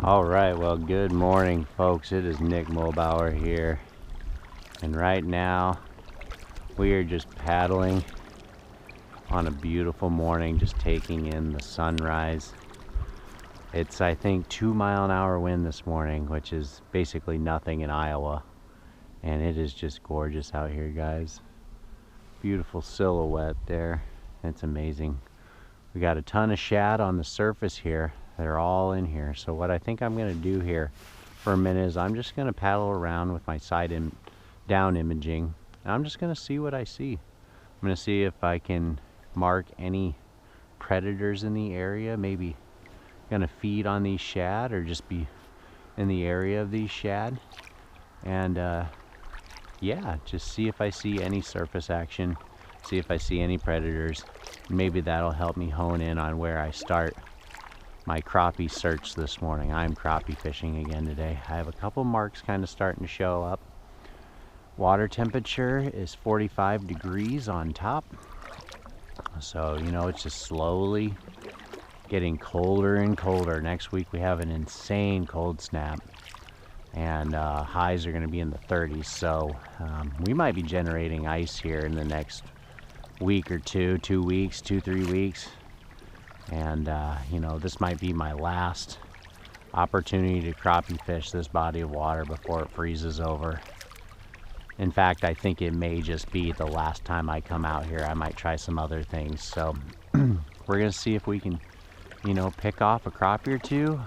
All right, well, good morning, folks. It is Nick Mulbauer here, and right now we are just paddling on a beautiful morning, just taking in the sunrise. It's, I think, 2-mile-an-hour wind this morning, which is basically nothing in Iowa, and it is just gorgeous out here, guys. Beautiful silhouette there. It's amazing. We got a ton of shad on the surface here. They're all in here. So what I think I'm going to do here for a minute is I'm just going to paddle around with my down imaging. And I'm just going to see what I see. I'm going to see if I can mark any predators in the area, maybe going to feed on these shad or just be in the area of these shad. And yeah, just see if I see any surface action, see if I see any predators. Maybe that'll help me hone in on where I start my crappie search this morning. I'm crappie fishing again today. I have a couple marks kind of starting to show up. Water temperature is 45 degrees on top. So, you know, it's just slowly getting colder and colder. Next week we have an insane cold snap, and highs are going to be in the 30s. So we might be generating ice here in the next week or 2 weeks, 3 weeks. And you know, this might be my last opportunity to crappie fish this body of water before it freezes over. In fact, I think it may just be the last time I come out here. I might try some other things. So we're gonna see if we can, you know, pick off a crappie or two.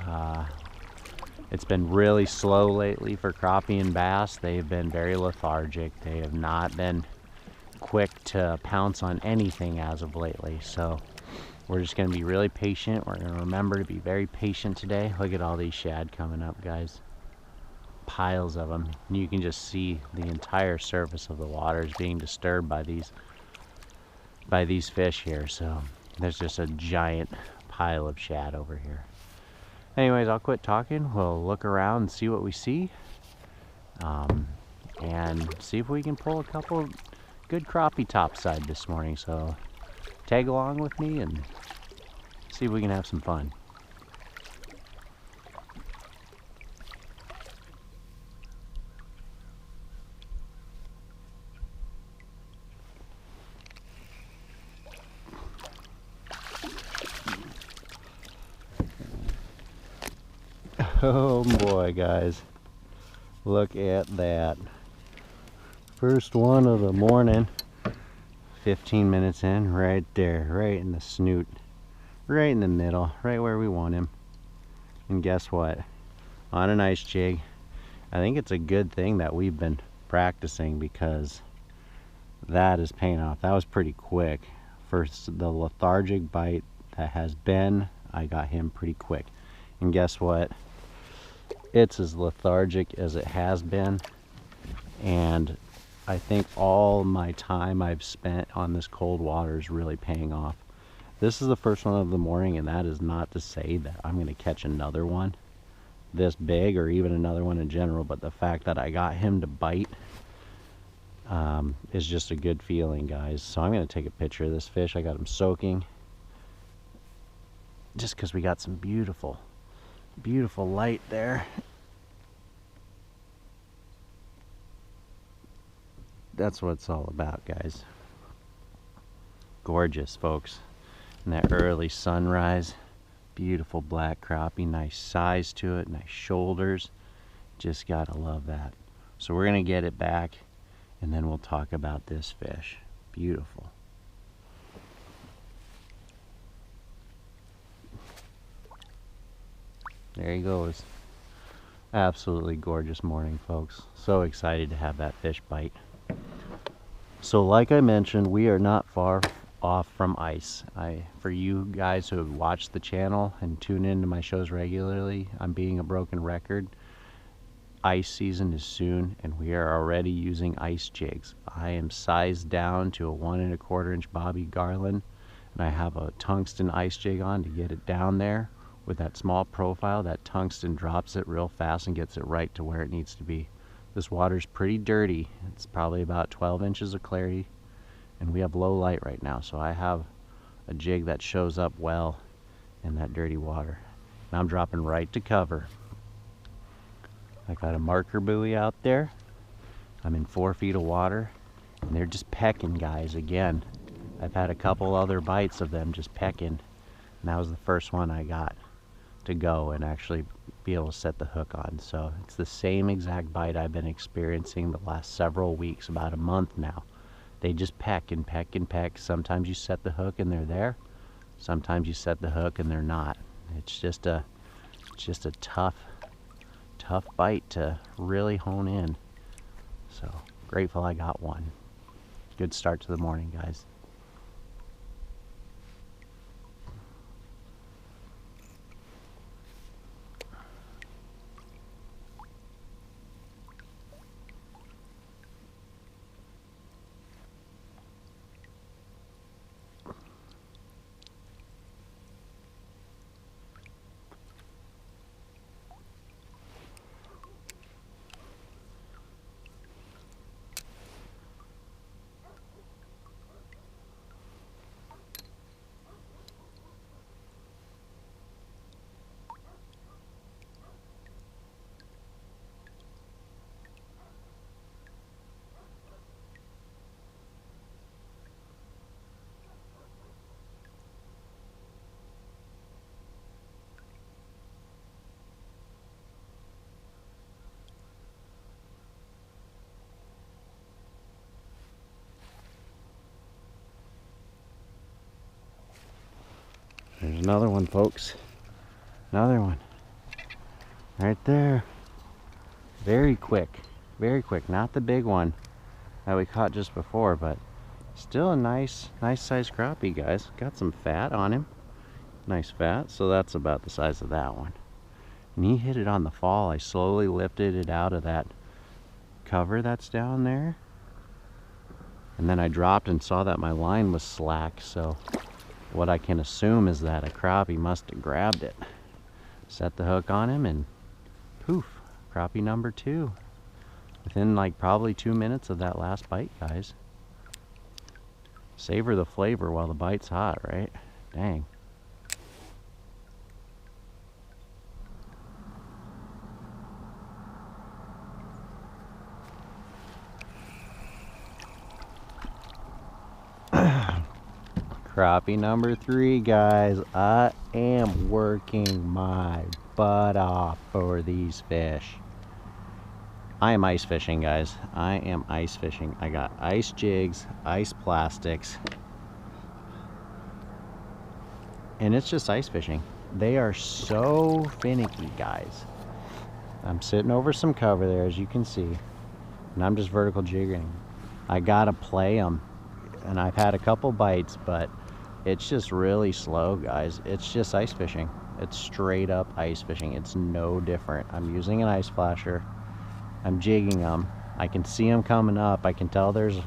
It's been really slow lately for crappie and bass. They've been very lethargic. They have not been quick to pounce on anything as of lately. So we're just going to be really patient. We're going to remember to be very patient today. Look at all these shad coming up, guys. Piles of them. And you can just see the entire surface of the water is being disturbed by these fish here. So there's just a giant pile of shad over here. Anyways, I'll quit talking. We'll look around and see what we see. And see if we can pull a couple good crappie topside this morning. So tag along with me and see if we can have some fun. Oh boy, guys, look at that. First one of the morning. 15 minutes in, right there, right in the snoot, right in the middle, right where we want him. And guess what? On an ice jig. I think it's a good thing that we've been practicing, because that is paying off. That was pretty quick. First, the lethargic bite that has been, I got him pretty quick. And guess what? It's as lethargic as it has been. And I think all my time I've spent on this cold water is really paying off. This is the first one of the morning, and that is not to say that I'm going to catch another one this big or even another one in general, but the fact that I got him to bite is just a good feeling, guys. So I'm going to take a picture of this fish. I got him soaking just because we got some beautiful, beautiful light there. That's what it's all about, guys. Gorgeous, folks. And that early sunrise, beautiful black crappie, nice size to it, nice shoulders. Just gotta love that. So we're gonna get it back, and then we'll talk about this fish. Beautiful. There he goes. Absolutely gorgeous morning, folks. So excited to have that fish bite. So like I mentioned, we are not far off from ice. For you guys who have watched the channel and tune into my shows regularly, I'm being a broken record. Ice season is soon, and we are already using ice jigs. I am sized down to a 1 1/4 inch Bobby Garland, and I have a tungsten ice jig on to get it down there. With that small profile, that tungsten drops it real fast and gets it right to where it needs to be. This water's pretty dirty. It's probably about 12 inches of clarity, and we have low light right now, so I have a jig that shows up well in that dirty water. And I'm dropping right to cover. I got a marker buoy out there. I'm in 4 feet of water, and they're just pecking, guys, again. I've had a couple other bites of them just pecking, and that was the first one I got to go and actually be able to set the hook on. So it's the same exact bite I've been experiencing the last several weeks, about a month now. They just peck and peck and peck. Sometimes you set the hook and they're there. Sometimes you set the hook and they're not. It's just a tough bite to really hone in. So grateful I got one. Good start to the morning, guys. There's another one, folks. Another one. Right there. Very quick. Very quick. Not the big one that we caught just before, but still a nice sized crappie, guys. Got some fat on him. Nice fat. So that's about the size of that one. And he hit it on the fall. I slowly lifted it out of that cover that's down there. And then I dropped and saw that my line was slack, so what I can assume is that a crappie must have grabbed it. Set the hook on him and poof, crappie number 2. Within like probably 2 minutes of that last bite, guys. Savor the flavor while the bite's hot, right? Dang. Crappie number 3, guys. I am working my butt off for these fish. I am ice fishing, guys. I am ice fishing. I got ice jigs, ice plastics, and it's just ice fishing. They are so finicky, guys. I'm sitting over some cover there, as you can see, and I'm just vertical jigging. I gotta play them, and I've had a couple bites, but it's just really slow, guys. It's just ice fishing. It's straight up ice fishing. It's no different. I'm using an ice flasher. I'm jigging them. I can see them coming up. I can tell there's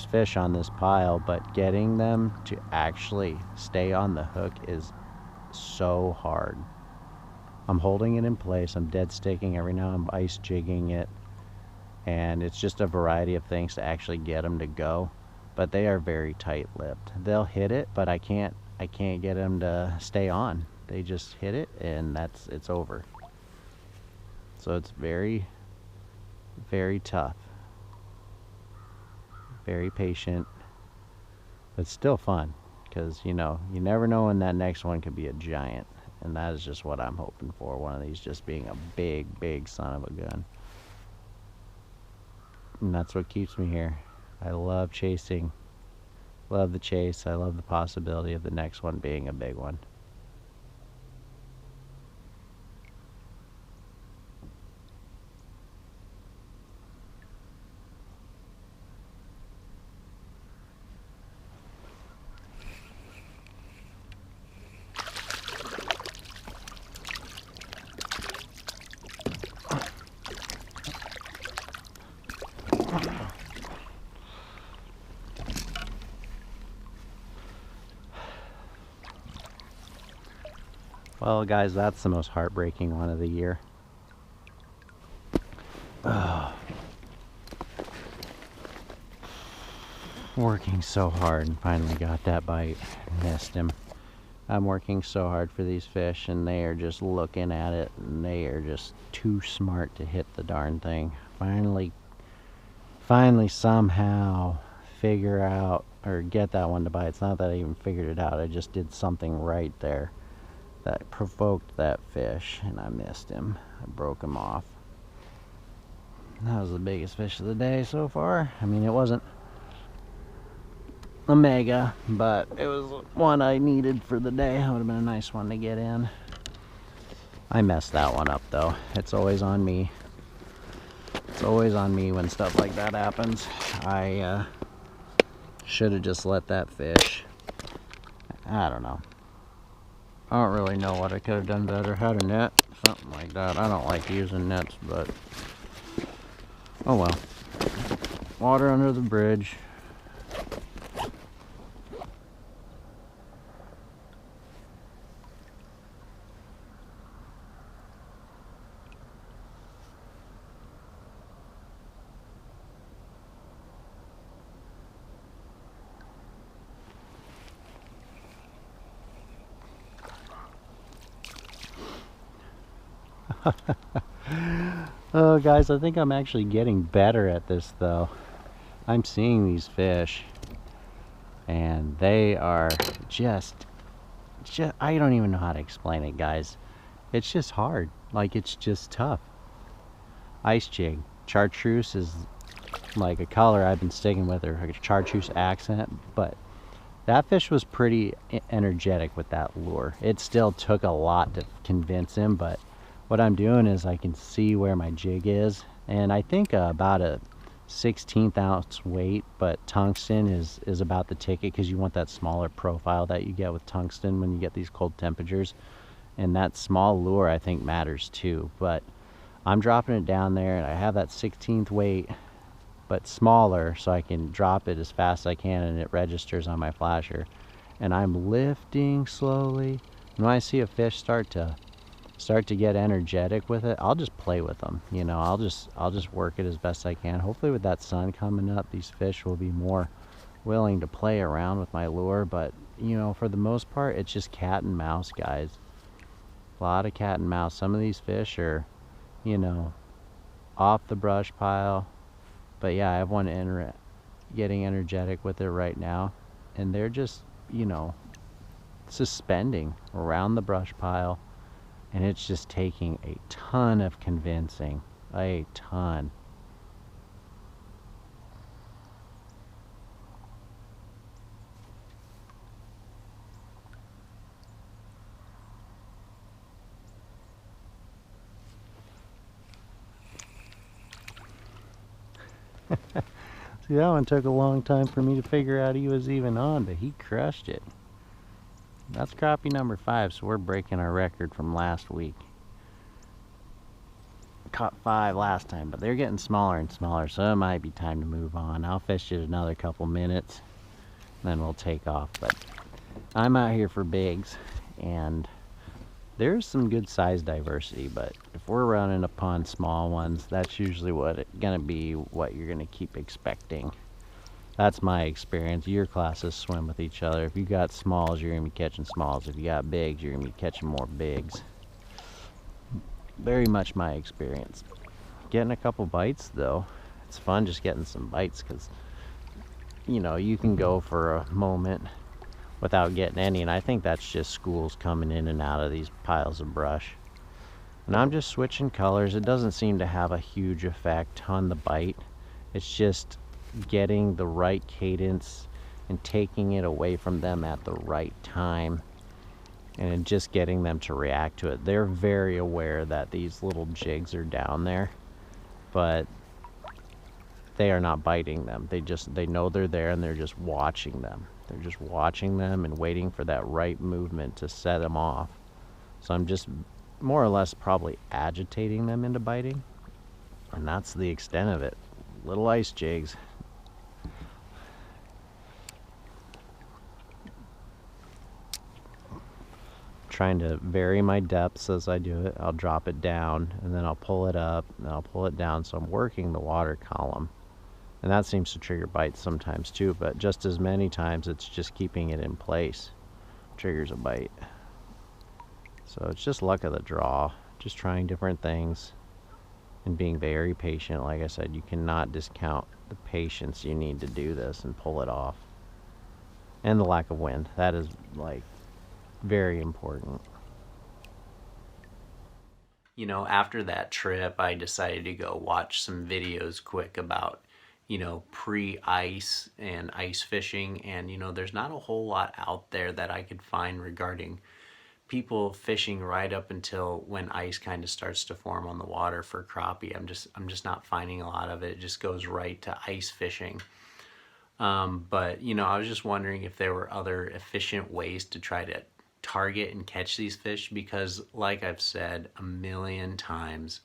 fish on this pile, but getting them to actually stay on the hook is so hard. I'm holding it in place. I'm dead sticking every now. I'm ice jigging it, and it's just a variety of things to actually get them to go. But they are very tight-lipped. They'll hit it, but I can't get them to stay on. They just hit it, and it's over. So it's very, very tough. Very patient, but still fun, because you know, you never know when that next one could be a giant, and that is just what I'm hoping for. One of these just being a big son of a gun, and that's what keeps me here. I love chasing, love the chase. I love the possibility of the next one being a big one. Well, guys, that's the most heartbreaking one of the year. Working so hard and finally got that bite. Missed him. I'm working so hard for these fish, and they are just looking at it, and they are just too smart to hit the darn thing. Finally somehow figure out or get that one to bite. It's not that I even figured it out. I just did something right there that provoked that fish, and I missed him. I broke him off. That was the biggest fish of the day so far. I mean, it wasn't a mega, but it was one I needed for the day. That would have been a nice one to get in. I messed that one up though. It's always on me. It's always on me when stuff like that happens. I should have just let that fish. I don't know. I don't really know what I could have done better. Had a net, something like that. I don't like using nets, but oh well. Water under the bridge. Oh guys, I think I'm actually getting better at this though. I'm seeing these fish and they are just I don't even know how to explain it, guys. It's just hard. Like, it's just tough. Ice jig. Chartreuse is like a color I've been sticking with, or a chartreuse accent, but that fish was pretty energetic with that lure. It still took a lot to convince him, but what I'm doing is I can see where my jig is, and I think about a 16th ounce weight, but tungsten is about the ticket, because you want that smaller profile that you get with tungsten when you get these cold temperatures, and that small lure I think matters too. But I'm dropping it down there, and I have that 16th weight but smaller, so I can drop it as fast as I can and it registers on my flasher, and I'm lifting slowly, and when I see a fish start to get energetic with it, I'll just play with them. You know, I'll just work it as best I can. Hopefully with that sun coming up, these fish will be more willing to play around with my lure. But you know, for the most part, it's just cat and mouse, guys. A lot of cat and mouse. Some of these fish are, you know, off the brush pile, but yeah, I have one getting energetic with it right now, and they're just, you know, suspending around the brush pile. And it's just taking a ton of convincing. A ton. See, that one took a long time for me to figure out he was even on, but he crushed it. That's crappie number 5, so we're breaking our record from last week. Caught 5 last time, but they're getting smaller and smaller, so it might be time to move on. I'll fish it another couple minutes, then we'll take off. But I'm out here for bigs, and there's some good size diversity, but if we're running upon small ones, that's usually gonna be what you're gonna keep expecting. That's my experience. Your classes swim with each other. If you got smalls, you're going to be catching smalls. If you got bigs, you're going to be catching more bigs. Very much my experience. Getting a couple bites, though. It's fun just getting some bites, because, you know, you can go for a moment without getting any, and I think that's just schools coming in and out of these piles of brush. And I'm just switching colors. It doesn't seem to have a huge effect on the bite. It's just getting the right cadence and taking it away from them at the right time, and just getting them to react to it. They're very aware that these little jigs are down there, but they are not biting them. They know they're there, and they're just watching them. They're just watching them and waiting for that right movement to set them off. So I'm just more or less probably agitating them into biting, and that's the extent of it. Little ice jigs. Trying to vary my depths as I do it. I'll drop it down, and then I'll pull it up, and I'll pull it down, so I'm working the water column. And that seems to trigger bites sometimes too, but just as many times it's just keeping it in place. I'm triggers a bite. So it's just luck of the draw, just trying different things and being very patient. Like I said, you cannot discount the patience you need to do this and pull it off. And the lack of wind. That is like very important. You know, after that trip, I decided to go watch some videos quick about, you know, pre-ice and ice fishing. And, you know, there's not a whole lot out there that I could find regarding people fishing right up until when ice kind of starts to form on the water for crappie. I'm just not finding a lot of it. It just goes right to ice fishing. But, you know, I was just wondering if there were other efficient ways to try to target and catch these fish, because like I've said a million times,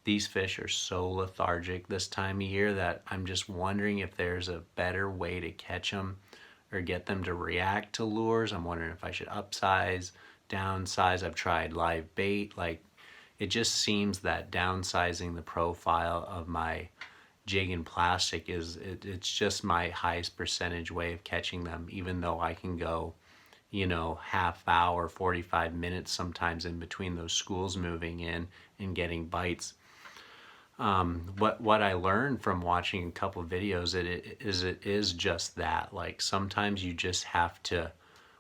these fish are so lethargic this time of year that I'm just wondering if there's a better way to catch them or get them to react to lures. I'm wondering if I should upsize, downsize. I've tried live bait. Like, it just seems that downsizing the profile of my jig and plastic it's just my highest percentage way of catching them, even though I can go, you know, half hour, 45 minutes sometimes in between those schools moving in and getting bites. What I learned from watching a couple of videos, it is just that. Like, sometimes you just have to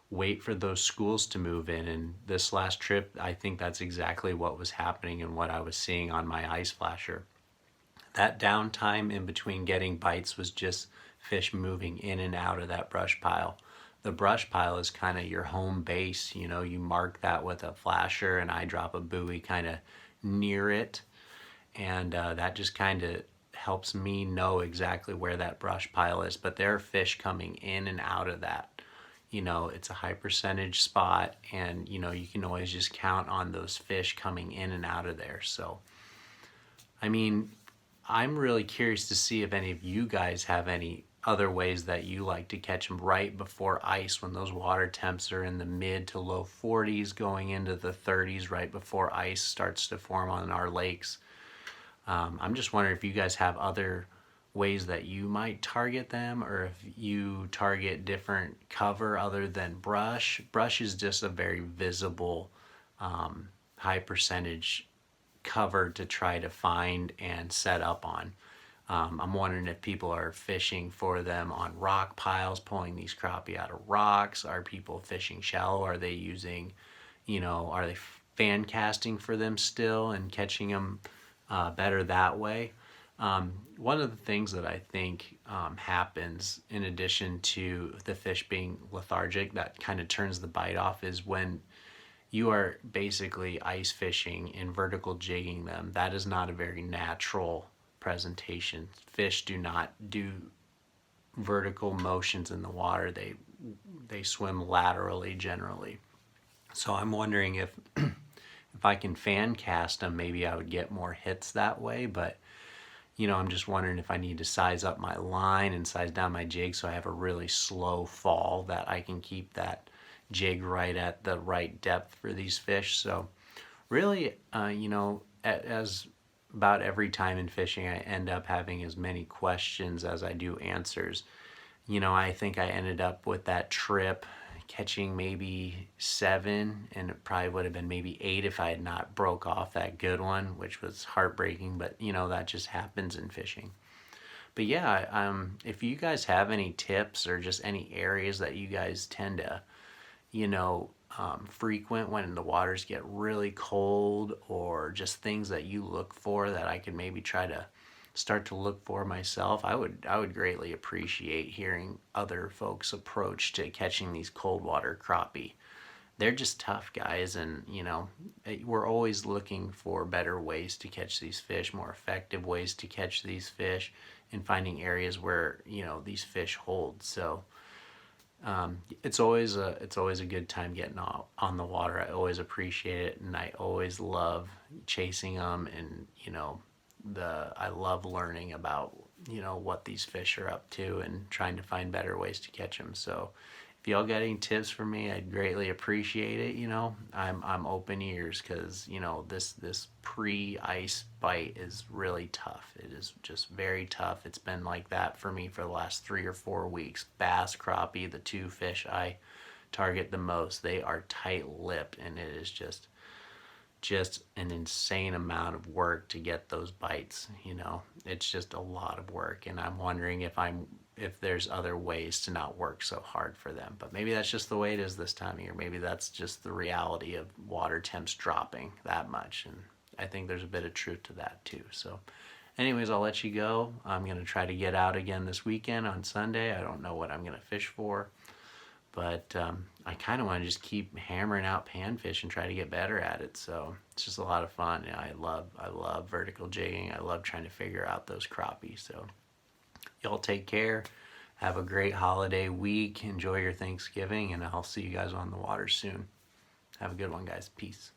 wait for those schools to move in. And this last trip, I think that's exactly what was happening and what I was seeing on my ice flasher. That downtime in between getting bites was just fish moving in and out of that brush pile. The brush pile is kind of your home base. You know, you mark that with a flasher, and I drop a buoy kind of near it. And that just kind of helps me know exactly where that brush pile is. But there are fish coming in and out of that. You know, it's a high percentage spot, and, you know, you can always just count on those fish coming in and out of there. So, I mean, I'm really curious to see if any of you guys have any other ways that you like to catch them right before ice, when those water temps are in the mid to low 40s going into the 30s, right before ice starts to form on our lakes. I'm just wondering if you guys have other ways that you might target them, or if you target different cover other than brush. Brush is just a very visible, high percentage cover to try to find and set up on. I'm wondering if people are fishing for them on rock piles, pulling these crappie out of rocks. Are people fishing shallow? Are they using, you know, are they fan casting for them still and catching them better that way? One of the things that I think happens, in addition to the fish being lethargic, that kind of turns the bite off, is when you are basically ice fishing and vertical jigging them. That is not a very natural presentation. Fish do not do vertical motions in the water. They swim laterally generally. So I'm wondering if if I can fan cast them, maybe I would get more hits that way. But, you know, I'm just wondering if I need to size up my line and size down my jig so I have a really slow fall, that I can keep that jig right at the right depth for these fish. So really, you know, as about every time in fishing, I end up having as many questions as I do answers. You know, I think I ended up with that trip catching maybe 7, and it probably would have been maybe 8 if I had not broke off that good one, which was heartbreaking. But, you know, that just happens in fishing. But yeah, if you guys have any tips or just any areas that you guys tend to, you know, frequent when the waters get really cold, or just things that you look for that I could maybe try to start to look for myself, I would greatly appreciate hearing other folks' approach to catching these cold water crappie. They're just tough guys, and, you know, we're always looking for better ways to catch these fish, more effective ways to catch these fish, and finding areas where, you know, these fish hold. So it's always a good time getting on the water. I always appreciate it, and I always love chasing them, and, you know, I love learning about, you know, what these fish are up to and trying to find better ways to catch them. So if y'all got any tips for me, I'd greatly appreciate it. You know, I'm open ears, because, you know, this pre-ice bite is really tough. It is just very tough. It's been like that for me for the last 3 or 4 weeks. Bass, crappie, the two fish I target the most. They are tight-lipped, and it is just an insane amount of work to get those bites. You know, it's just a lot of work, and I'm wondering if there's other ways to not work so hard for them. But maybe that's just the way it is this time of year. Maybe that's just the reality of water temps dropping that much, and I think there's a bit of truth to that too. So anyways, I'll let you go. I'm going to try to get out again this weekend on Sunday. I don't know what I'm going to fish for, but I kind of want to just keep hammering out panfish and try to get better at it. So it's just a lot of fun. You know, I love vertical jigging. I love trying to figure out those crappies. So y'all take care. Have a great holiday week. Enjoy your Thanksgiving, and I'll see you guys on the water soon. Have a good one, guys. Peace.